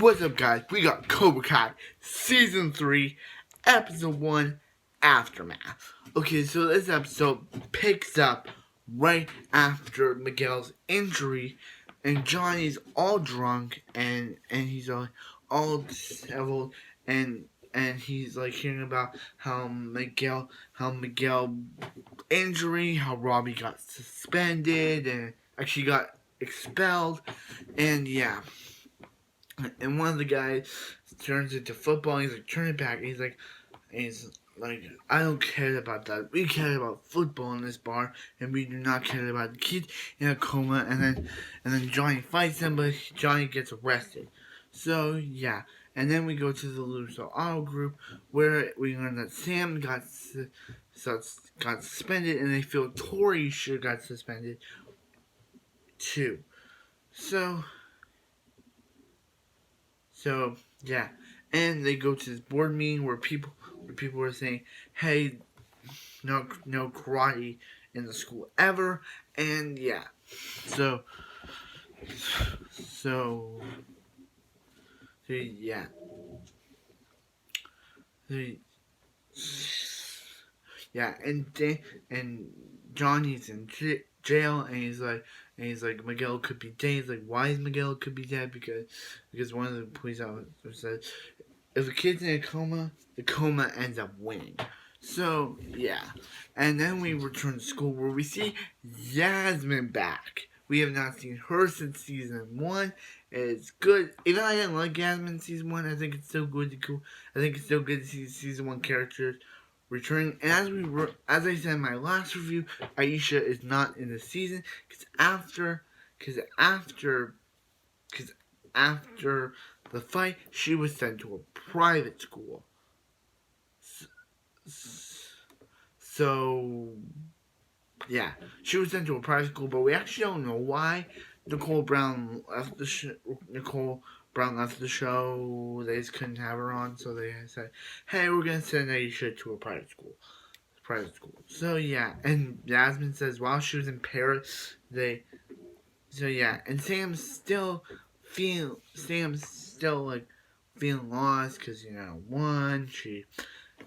What's up, guys? We got Cobra Kai Season 3, Episode 1, Aftermath. Okay, so this episode picks up right after Miguel's injury, and Johnny's all drunk, and he's all disheveled, and he's like hearing about how Miguel injury, how Robbie got suspended, and actually got expelled, and yeah. And one of the guys turns into football. And he's like, turn it back. And he's like, I don't care about that. We care about football in this bar, and we do not care about the kid in a coma. And then Johnny fights him, but Johnny gets arrested. So yeah, and then we go to the Loser Auto group where we learn that Sam got suspended, and they feel Tori should have got suspended too. So yeah, and they go to this board meeting where people are saying, "Hey, no karate in the school ever," and yeah, so yeah, yeah, and Johnny's in jail, and he's like Miguel could be dead. He's like, why is Miguel could be dead? Because one of the police officers said, if a kid's in a coma, the coma ends up winning. So yeah, and then we return to school where we see Yasmin back. We have not seen her since season 1. It's good. Even though I didn't like Yasmin in season 1, I think it's still good to see season 1 characters returning. And as I said in my last review, Aisha is not in the season because after the fight, she was sent to a private school. So yeah, she was sent to a private school, but we actually don't know why Nicole Brown left the show. They just couldn't have her on, so they said, "Hey, we're gonna send Aisha to a private school." So yeah, and Yasmin says while she was in Paris, and Sam's still like feeling lost because one, she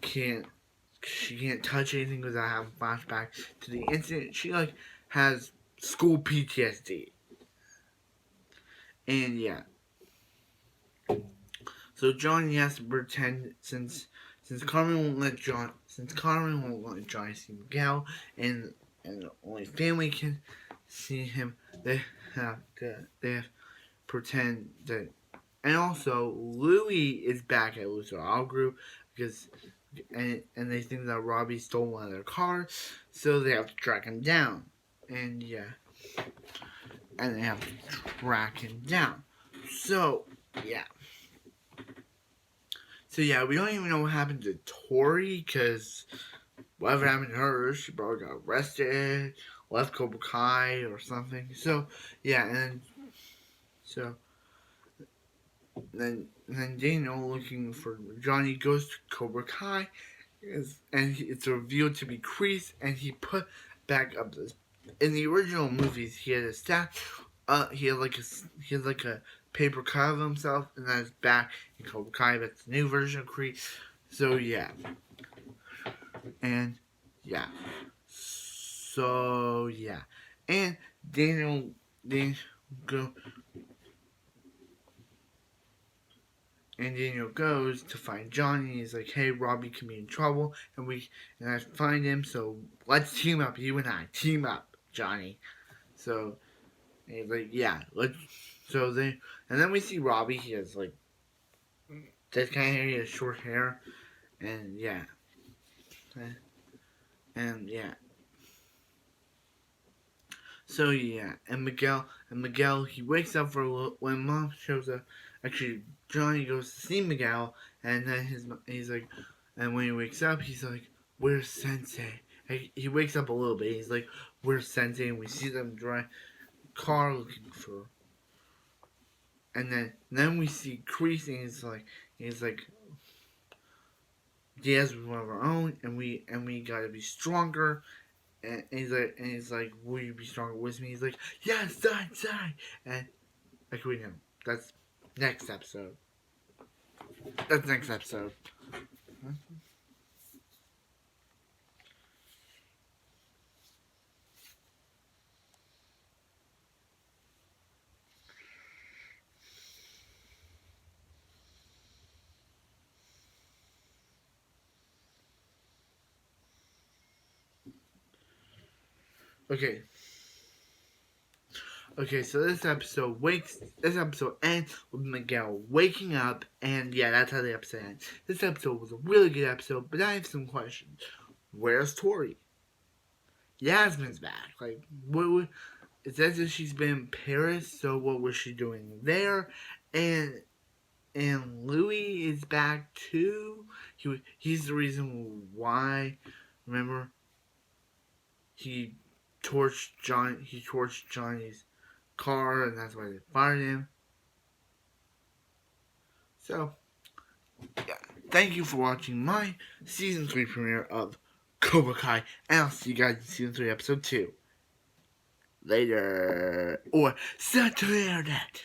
can't touch anything without having flashback to the incident. She has school PTSD, and yeah. So Johnny has to pretend since Carmen won't let Johnny see Miguel, and only family can see him. They have to pretend that. And also, Louie is back at Loser All Group because and they think that Robbie stole one of their cars, so they have to track him down. And yeah, and they have to track him down. So yeah. We don't even know what happened to Tori, because whatever happened to her, she probably got arrested, left Cobra Kai or something. So yeah, and then Daniel, looking for Johnny, goes to Cobra Kai, and it's revealed to be Kreese, and he put back up this. In the original movies, he had a staff. He had like a paper cut of himself, and then his back in Cobra Kai. That's the new version of Kreese. So yeah, and yeah, and Daniel goes to find Johnny. He's like, "Hey, Robbie can be in trouble, and I find him. So let's team up. You and I team up, Johnny." So and he's like, "Yeah, let's." So and then we see Robbie. He has like this kind of hair. He has short hair, and yeah, and yeah. So yeah, and Miguel, he wakes up for a little when Mom shows up. Actually, Johnny goes to see Miguel, and then he's like, and when he wakes up, he's like, "Where's Sensei?" He wakes up a little bit. He's like, "Where's Sensei?" And we see them drive car looking for. And then we see Kreese, and he's like, "Diaz was one of our own, and we gotta be stronger." And he's like, "Will you be stronger with me?" He's like, "Yes, die." And like we know, that's next episode. That's next episode. Okay. Okay, so this episode ends with Miguel waking up, and yeah, that's how the episode ends. This episode was a really good episode, but I have some questions. Where's Tori? Yasmin's back. Like, it says that she's been in Paris, so what was she doing there? And Louis is back too. He's the reason why. Remember, he torched Johnny's car, and that's why they fired him. So, yeah. Thank you for watching my season 3 premiere of Cobra Kai, and I'll see you guys in season 3, episode 2. Later. Or, set to the internet.